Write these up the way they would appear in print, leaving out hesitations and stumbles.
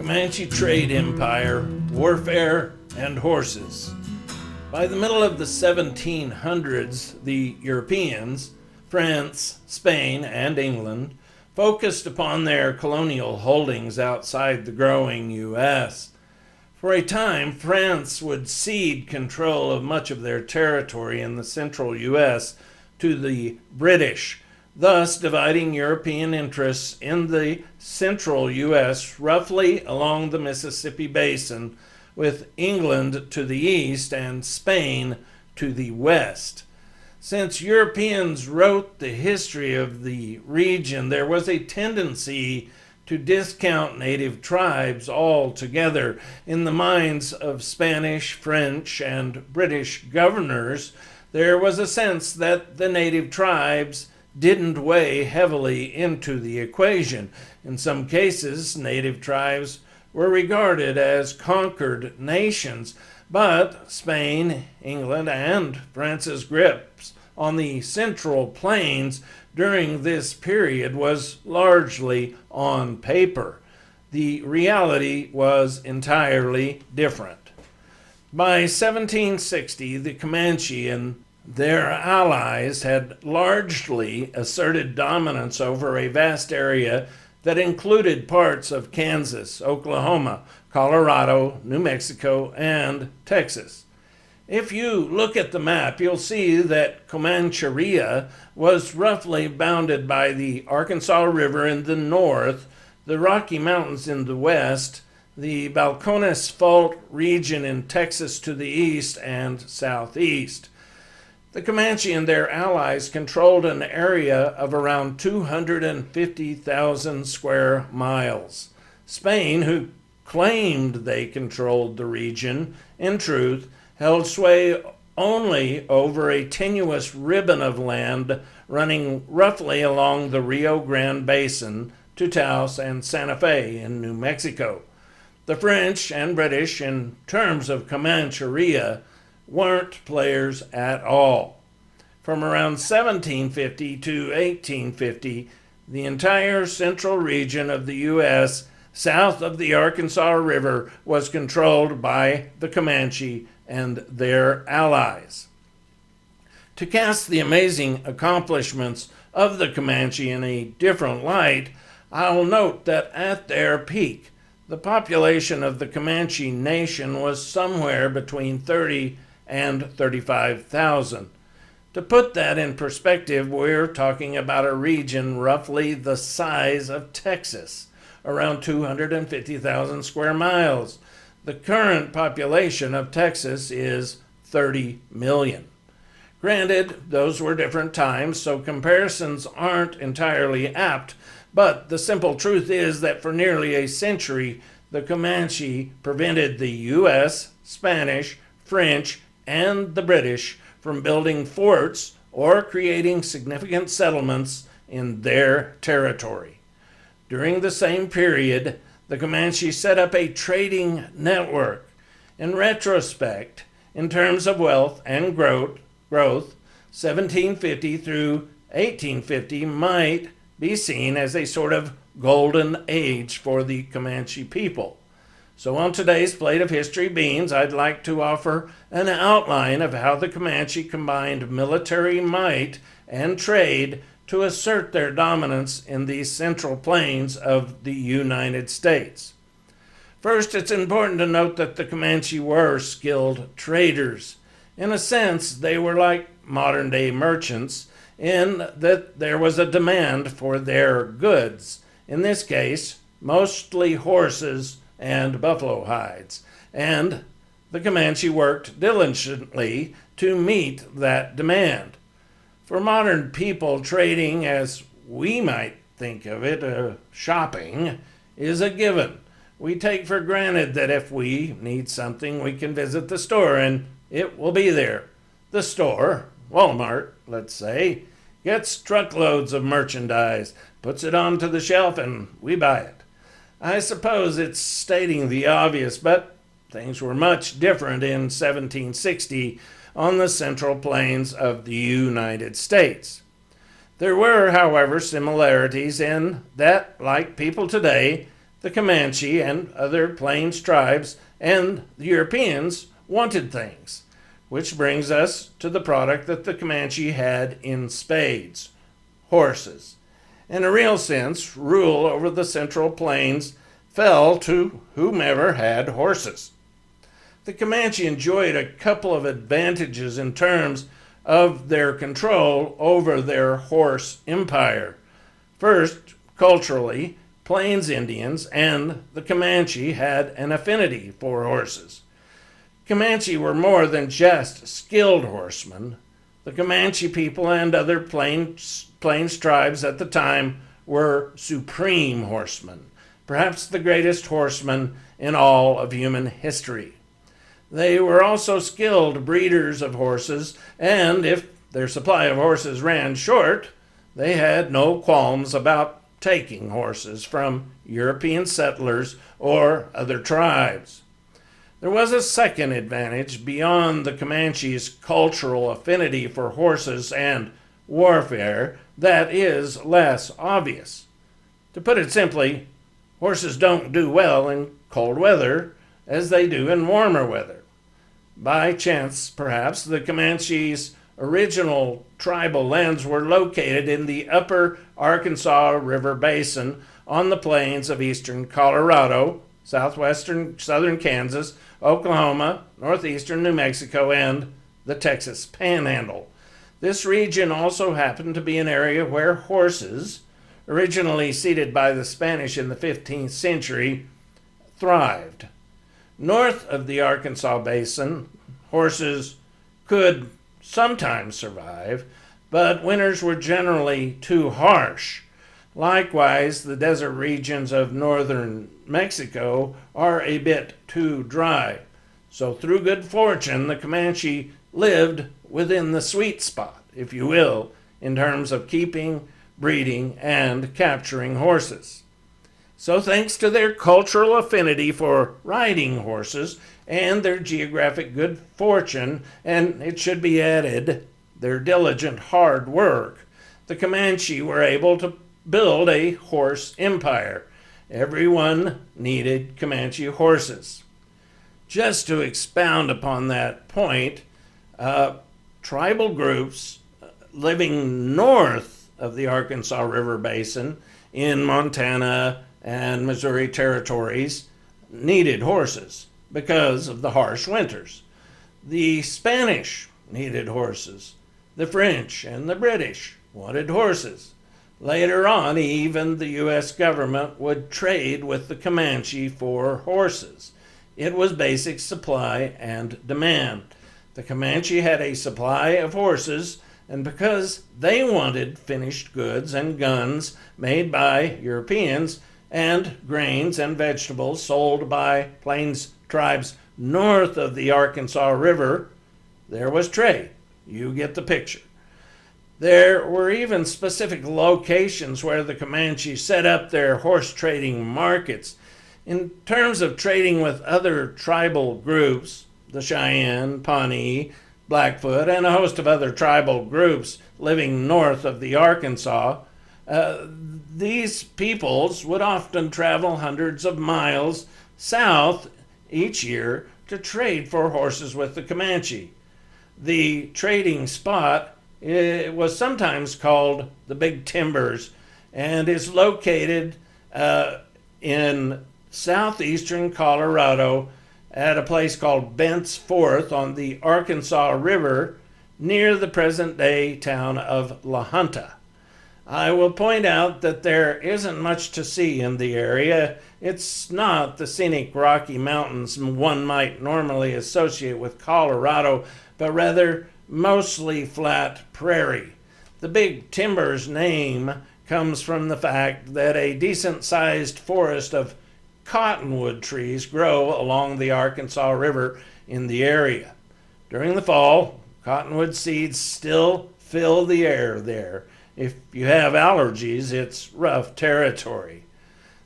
Comanche trade empire, warfare, and horses. By the middle of the 1700s, the Europeans, France, Spain, and England, focused upon their colonial holdings outside the growing U.S. For a time, France would cede control of much of their territory in the central U.S. to the British, thus dividing European interests in the central U.S. roughly along the Mississippi Basin, with England to the east and Spain to the west. Since Europeans wrote the history of the region, there was a tendency to discount native tribes altogether. In the minds of Spanish, French, and British governors, there was a sense that the native tribes didn't weigh heavily into the equation. In some cases, native tribes were regarded as conquered nations, but Spain, England, and France's grips on the Central Plains during this period was largely on paper. The reality was entirely different. By 1760, the Comanche and their allies had largely asserted dominance over a vast area that included parts of Kansas, Oklahoma, Colorado, New Mexico, and Texas. If you look at the map, you'll see that Comancheria was roughly bounded by the Arkansas River in the north, the Rocky Mountains in the west, the Balcones Fault region in Texas to the east and southeast. The Comanche and their allies controlled an area of around 250,000 square miles. Spain, who claimed they controlled the region, in truth, held sway only over a tenuous ribbon of land running roughly along the Rio Grande Basin to Taos and Santa Fe in New Mexico. The French and British, in terms of Comancheria, weren't players at all. From around 1750 to 1850, the entire central region of the U.S. south of the Arkansas River was controlled by the Comanche and their allies. To cast the amazing accomplishments of the Comanche in a different light, I'll note that at their peak, the population of the Comanche Nation was somewhere between 30 and 35,000. To put that in perspective, we're talking about a region roughly the size of Texas, around 250,000 square miles. The current population of Texas is 30 million. Granted, those were different times, so comparisons aren't entirely apt, but the simple truth is that for nearly a century, the Comanche prevented the U.S., Spanish, French, and the British from building forts or creating significant settlements in their territory. During the same period, the Comanche set up a trading network. In retrospect, in terms of wealth and growth, 1750 through 1850 might be seen as a sort of golden age for the Comanche people. So on today's Plate of History Beans, I'd like to offer an outline of how the Comanche combined military might and trade to assert their dominance in the central plains of the United States. First, it's important to note that the Comanche were skilled traders. In a sense, they were like modern-day merchants in that there was a demand for their goods, in this case, mostly horses and buffalo hides, and the Comanche worked diligently to meet that demand. For modern people, trading, as we might think of it, shopping, is a given. We take for granted that if we need something, we can visit the store and it will be there. The store, Walmart, let's say, gets truckloads of merchandise, puts it onto the shelf, and we buy it. I suppose it's stating the obvious, but things were much different in 1760 on the central plains of the United States. There were, however, similarities in that, like people today, The Comanche and other Plains tribes and the Europeans wanted things, which brings us to the product that the Comanche had in spades: horses. In a real sense, rule over the Central Plains fell to whomever had horses. The Comanche enjoyed a couple of advantages in terms of their control over their horse empire. First, culturally, Plains Indians and the Comanche had an affinity for horses. Comanche were more than just skilled horsemen. The Comanche people and other Plains tribes at the time were supreme horsemen, perhaps the greatest horsemen in all of human history. They were also skilled breeders of horses, and if their supply of horses ran short, they had no qualms about taking horses from European settlers or other tribes. There was a second advantage beyond the Comanche's cultural affinity for horses and warfare that is less obvious. To put it simply, horses don't do well in cold weather as they do in warmer weather. By chance, perhaps, the Comanche's original tribal lands were located in the upper Arkansas River Basin on the plains of eastern Colorado, southern Kansas, Oklahoma, northeastern New Mexico, and the Texas Panhandle. This region also happened to be an area where horses, originally seated by the Spanish in the 15th century, thrived. North of the Arkansas Basin, horses could sometimes survive, but winters were generally too harsh. Likewise, the desert regions of northern Mexico are a bit too dry. So through good fortune, the Comanche lived within the sweet spot, if you will, in terms of keeping, breeding, and capturing horses. So thanks to their cultural affinity for riding horses and their geographic good fortune, and it should be added, their diligent hard work, the Comanche were able to build a horse empire. Everyone needed Comanche horses. Just to expound upon that point, tribal groups living north of the Arkansas River Basin in Montana and Missouri territories needed horses because of the harsh winters. The Spanish needed horses. The French and the British wanted horses. Later on, even the U.S. government would trade with the Comanche for horses. It was basic supply and demand. The Comanche had a supply of horses, and because they wanted finished goods and guns made by Europeans, and grains and vegetables sold by Plains tribes north of the Arkansas River, there was trade. You get the picture. There were even specific locations where the Comanche set up their horse trading markets. In terms of trading with other tribal groups, the Cheyenne, Pawnee, Blackfoot, and a host of other tribal groups living north of the Arkansas, these peoples would often travel hundreds of miles south each year to trade for horses with the Comanche. The trading spot was sometimes called the Big Timbers and is located in southeastern Colorado at a place called Bent's Fort on the Arkansas River near the present-day town of La Junta. I will point out that there isn't much to see in the area. It's not the scenic Rocky Mountains one might normally associate with Colorado, but rather mostly flat prairie. The Big Timbers name comes from the fact that a decent-sized forest of cottonwood trees grow along the Arkansas River in the area. During the fall, cottonwood seeds still fill the air there. If you have allergies, it's rough territory.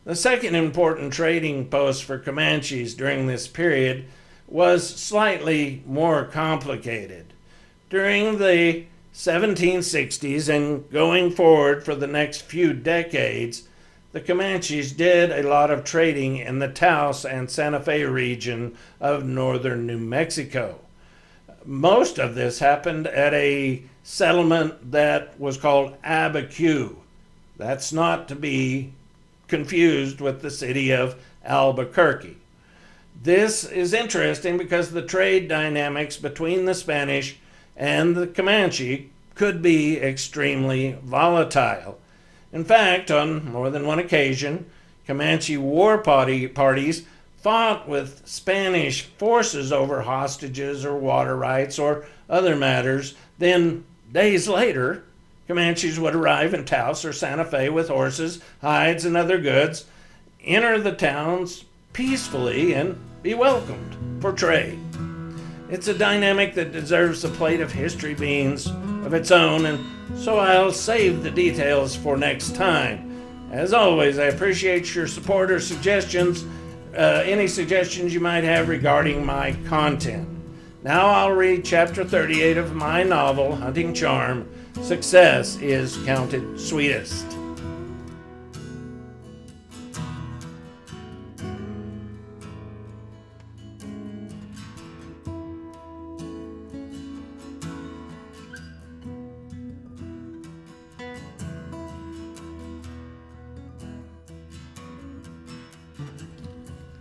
The second important trading post for Comanches during this period was slightly more complicated. During the 1760s and going forward for the next few decades, the Comanches did a lot of trading in the Taos and Santa Fe region of northern New Mexico. Most of this happened at a settlement that was called Abiquiu. That's not to be confused with the city of Albuquerque. This is interesting because the trade dynamics between the Spanish and the Comanche could be extremely volatile. In fact, on more than one occasion, Comanche war parties fought with Spanish forces over hostages or water rights or other matters. Then, days later, Comanches would arrive in Taos or Santa Fe with horses, hides, and other goods, enter the towns peacefully, and be welcomed for trade. It's a dynamic that deserves a plate of history beans of its own, and so I'll save the details for next time. As always, I appreciate your support or suggestions, any suggestions you might have regarding my content. Now I'll read Chapter 38 of my novel, Hunting Charm, Success is Counted Sweetest.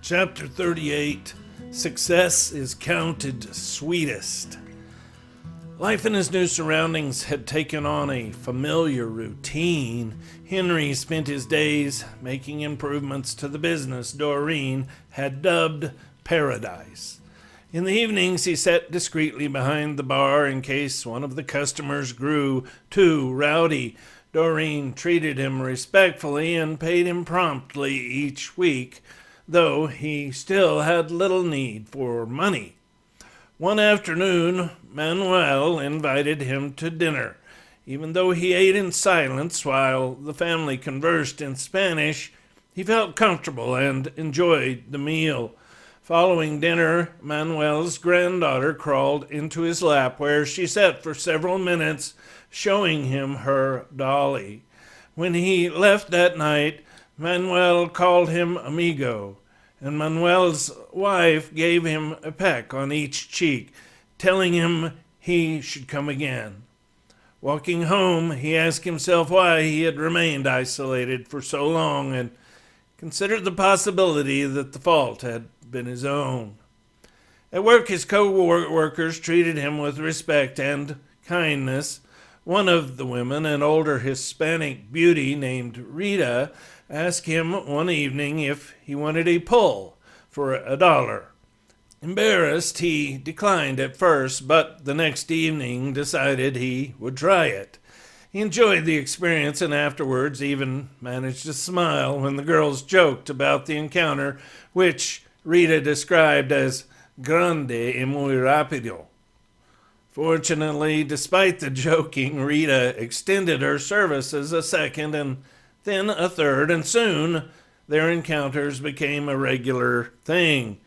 Chapter 38, Success is Counted Sweetest. Life in his new surroundings had taken on a familiar routine. Henry spent his days making improvements to the business Doreen had dubbed Paradise. In the evenings, he sat discreetly behind the bar in case one of the customers grew too rowdy. Doreen treated him respectfully and paid him promptly each week, though he still had little need for money. One afternoon, Manuel invited him to dinner. Even though he ate in silence while the family conversed in Spanish, he felt comfortable and enjoyed the meal. Following dinner, Manuel's granddaughter crawled into his lap, where she sat for several minutes, showing him her dolly. When he left that night, Manuel called him amigo, and Manuel's wife gave him a peck on each cheek, telling him he should come again. Walking home, he asked himself why he had remained isolated for so long and considered the possibility that the fault had been his own. At work, his co-workers treated him with respect and kindness. One of the women, an older Hispanic beauty named Rita, asked him one evening if he wanted a pull for $1. Embarrassed, he declined at first, but the next evening decided he would try it. He enjoyed the experience and afterwards even managed to smile when the girls joked about the encounter, which Rita described as grande y muy rápido. Fortunately, despite the joking, Rita extended her services a second and then a third, and soon their encounters became a regular thing.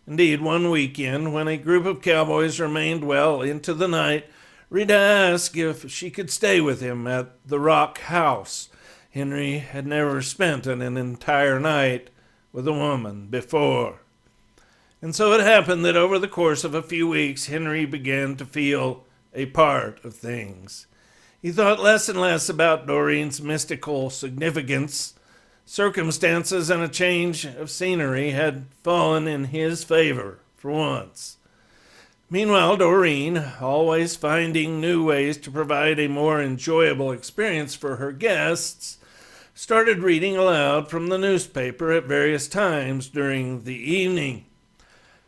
Indeed, one weekend, when a group of cowboys remained well into the night, Rita asked if she could stay with him at the Rock House. Henry had never spent an entire night with a woman before. And so it happened that over the course of a few weeks, Henry began to feel a part of things. He thought less and less about Doreen's mystical significance. Circumstances and a change of scenery had fallen in his favor for once. Meanwhile, Doreen, always finding new ways to provide a more enjoyable experience for her guests, started reading aloud from the newspaper at various times during the evening.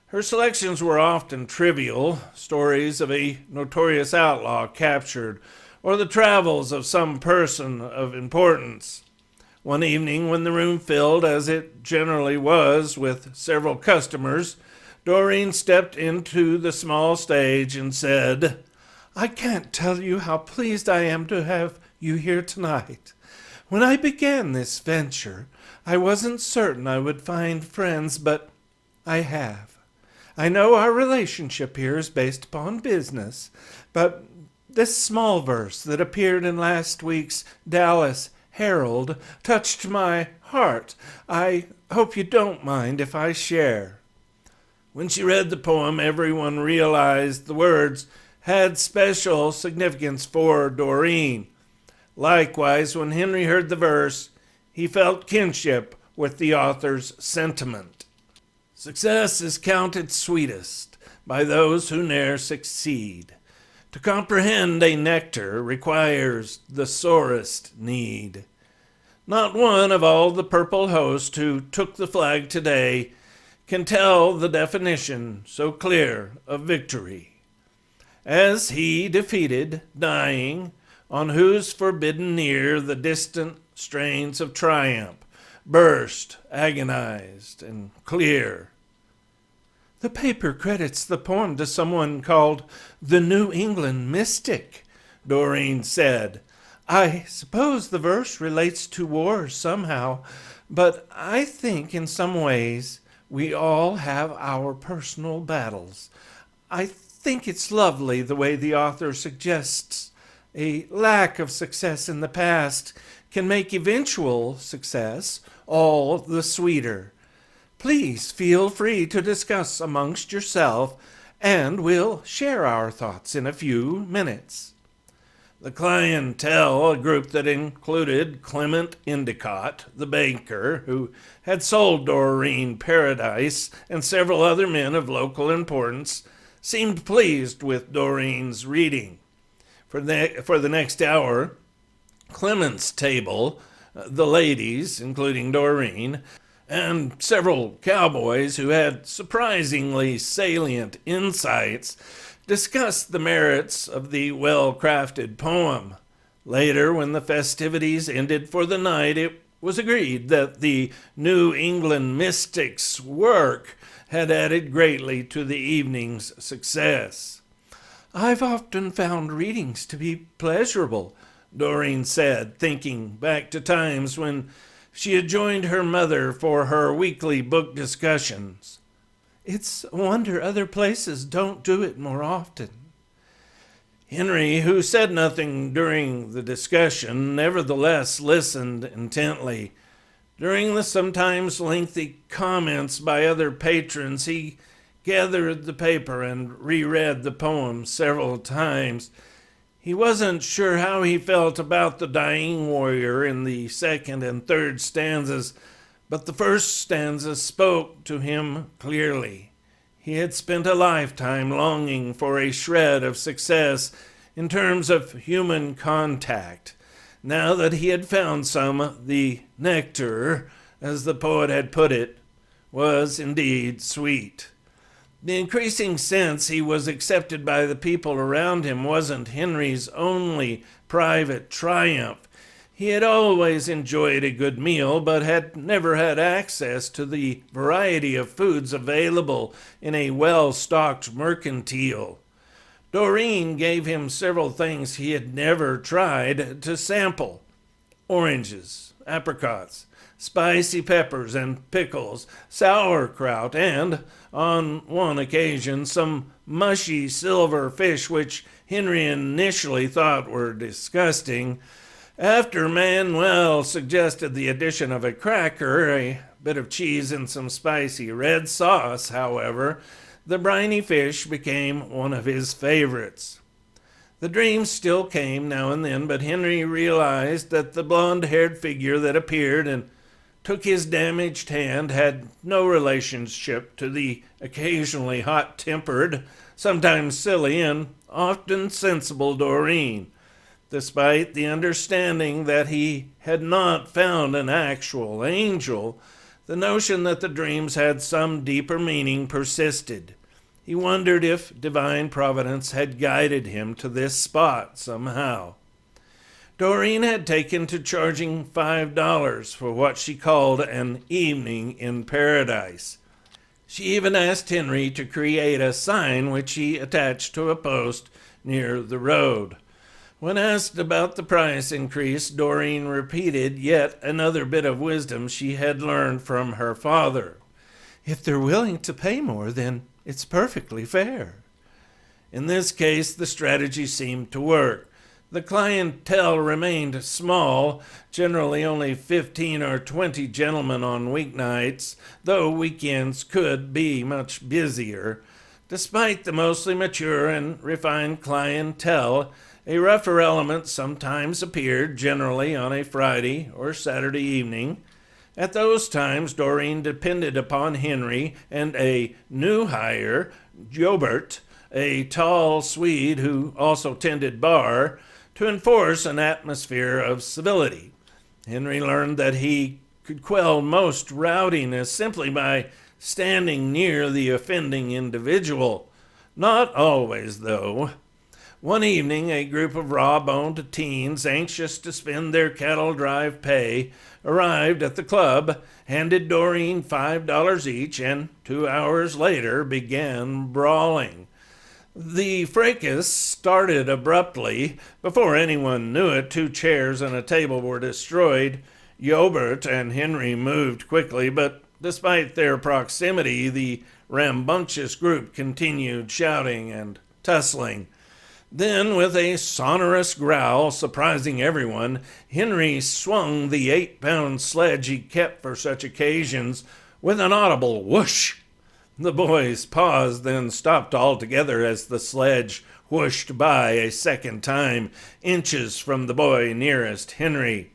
Her selections were often trivial, stories of a notorious outlaw captured, or the travels of some person of importance. One evening, when the room filled, as it generally was, with several customers, Doreen stepped into the small stage and said, "I can't tell you how pleased I am to have you here tonight. When I began this venture, I wasn't certain I would find friends, but I have. I know our relationship here is based upon business, but this small verse that appeared in last week's Dallas Harold touched my heart. I hope you don't mind if I share." When she read the poem, everyone realized the words had special significance for Doreen. Likewise, when Henry heard the verse, he felt kinship with the author's sentiment. Success is counted sweetest by those who ne'er succeed. To comprehend a nectar requires the sorest need. Not one of all the purple host who took the flag today can tell the definition so clear of victory. As he defeated, dying, on whose forbidden ear the distant strains of triumph burst, agonized and clear. "The paper credits the poem to someone called the New England Mystic," Doreen said. "I suppose the verse relates to war somehow, but I think in some ways we all have our personal battles. I think it's lovely the way the author suggests a lack of success in the past can make eventual success all the sweeter. Please feel free to discuss amongst yourself, and we'll share our thoughts in a few minutes." The clientele, a group that included Clement Endicott, the banker, who had sold Doreen Paradise, and several other men of local importance, seemed pleased with Doreen's reading. For the next hour, Clement's table, the ladies, including Doreen, and several cowboys who had surprisingly salient insights, discussed the merits of the well-crafted poem. Later, when the festivities ended for the night, it was agreed that the New England mystic's work had added greatly to the evening's success. "I've often found readings to be pleasurable," Doreen said, thinking back to times when she had joined her mother for her weekly book discussions. "It's a wonder other places don't do it more often." Henry, who said nothing during the discussion, nevertheless listened intently. During the sometimes lengthy comments by other patrons, he gathered the paper and reread the poem several times. He wasn't sure how he felt about the dying warrior in the second and third stanzas, but the first stanza spoke to him clearly. He had spent a lifetime longing for a shred of success in terms of human contact. Now that he had found some, the nectar, as the poet had put it, was indeed sweet. The increasing sense he was accepted by the people around him wasn't Henry's only private triumph. He had always enjoyed a good meal, but had never had access to the variety of foods available in a well-stocked mercantile. Doreen gave him several things he had never tried to sample: oranges, apricots, spicy peppers and pickles, sauerkraut, and, on one occasion, some mushy silver fish which Henry initially thought were disgusting. After Manuel suggested the addition of a cracker, a bit of cheese, and some spicy red sauce, however, the briny fish became one of his favorites. The dreams still came now and then, but Henry realized that the blonde-haired figure that appeared and took his damaged hand had no relationship to the occasionally hot-tempered, sometimes silly, and often sensible Doreen. Despite the understanding that he had not found an actual angel, the notion that the dreams had some deeper meaning persisted. He wondered if divine providence had guided him to this spot somehow. Doreen had taken to charging $5 for what she called an evening in paradise. She even asked Henry to create a sign which he attached to a post near the road. When asked about the price increase, Doreen repeated yet another bit of wisdom she had learned from her father. "If they're willing to pay more, then it's perfectly fair." In this case, the strategy seemed to work. The clientele remained small, generally only 15 or 20 gentlemen on weeknights, though weekends could be much busier. Despite the mostly mature and refined clientele, a rougher element sometimes appeared, generally on a Friday or Saturday evening. At those times, Doreen depended upon Henry and a new hire, Jobert, a tall Swede who also tended bar, to enforce an atmosphere of civility. Henry learned that he could quell most rowdiness simply by standing near the offending individual. Not always, though. One evening, a group of raw-boned teens, anxious to spend their cattle drive pay, arrived at the club, handed Doreen $5 each, and 2 hours later began brawling. The fracas started abruptly. Before anyone knew it, 2 chairs and a table were destroyed. Jobert and Henry moved quickly, but despite their proximity, the rambunctious group continued shouting and tussling. Then, with a sonorous growl, surprising everyone, Henry swung the 8-pound sledge he kept for such occasions with an audible whoosh. The boys paused, then stopped altogether as the sledge whooshed by a second time, inches from the boy nearest Henry.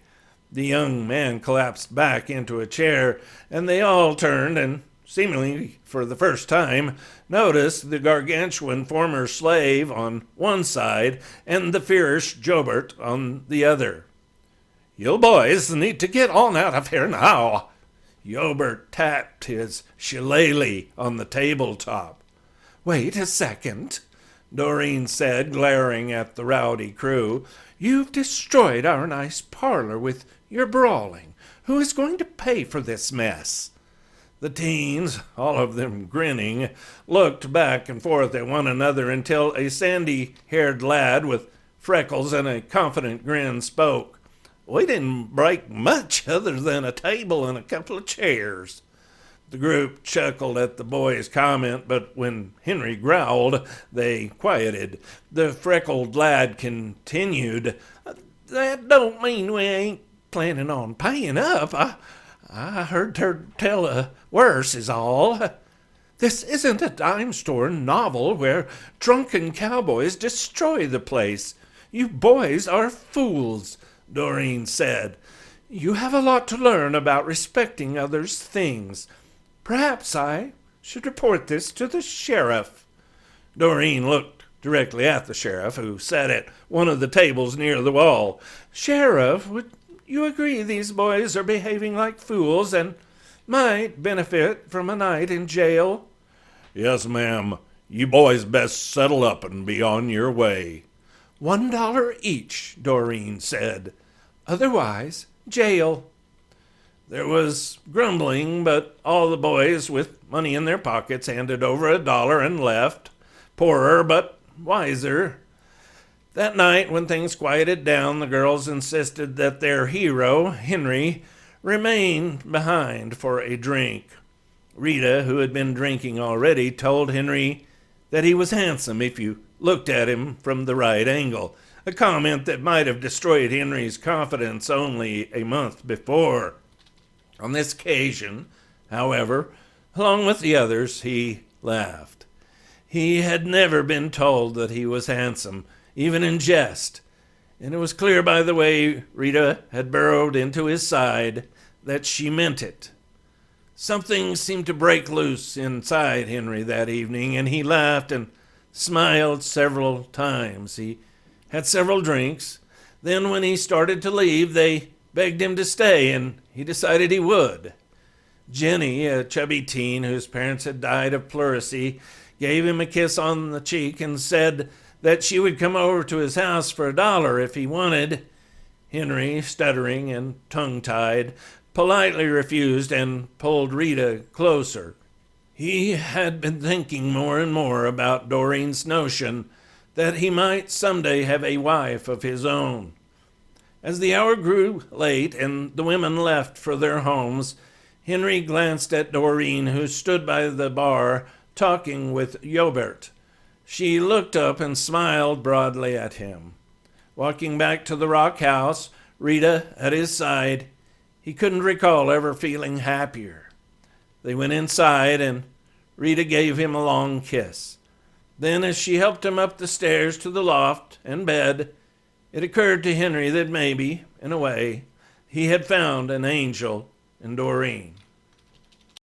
The young man collapsed back into a chair, and they all turned and, seemingly for the first time, noticed the gargantuan former slave on one side and the fierce Jobert on the other. "You boys need to get on out of here now." Jobert tapped his shillelagh on the tabletop. "Wait a second," Doreen said, glaring at the rowdy crew. "You've destroyed our nice parlor with your brawling. Who is going to pay for this mess?" The teens, all of them grinning, looked back and forth at one another until a sandy-haired lad with freckles and a confident grin spoke. "We didn't break much other than a table and a couple of chairs." The group chuckled at the boy's comment, but when Henry growled, they quieted. The freckled lad continued, "That don't mean we ain't planning on paying up. I heard her tell worse is all. This isn't a dime store novel where drunken cowboys destroy the place. You boys are fools," Doreen said. "You have a lot to learn about respecting others' things. Perhaps I should report this to the sheriff." Doreen looked directly at the sheriff, who sat at one of the tables near the wall. "Sheriff, would you agree these boys are behaving like fools and might benefit from a night in jail?" "Yes, ma'am. You boys best settle up and be on your way." $1 each, Doreen said. "Otherwise, jail." There was grumbling, but all the boys with money in their pockets handed over $1 and left, poorer but wiser. That night, when things quieted down, the girls insisted that their hero, Henry, remain behind for a drink. Rita, who had been drinking already, told Henry that he was handsome if you looked at him from the right angle, a comment that might have destroyed Henry's confidence only a month before. On this occasion, however, along with the others, he laughed. He had never been told that he was handsome, even in jest, and it was clear by the way Rita had burrowed into his side that she meant it. Something seemed to break loose inside Henry that evening, and he laughed and smiled several times. He had several drinks. Then when he started to leave, they begged him to stay, and he decided he would. Jenny, a chubby teen whose parents had died of pleurisy, gave him a kiss on the cheek and said that she would come over to his house for $1 if he wanted. Henry, stuttering and tongue-tied, politely refused and pulled Rita closer. He had been thinking more and more about Doreen's notion that he might someday have a wife of his own. As the hour grew late and the women left for their homes, Henry glanced at Doreen, who stood by the bar talking with Jobert. She looked up and smiled broadly at him. Walking back to the rock house, Rita at his side, he couldn't recall ever feeling happier. They went inside, and Rita gave him a long kiss. Then, as she helped him up the stairs to the loft and bed, it occurred to Henry that maybe, in a way, he had found an angel in Doreen.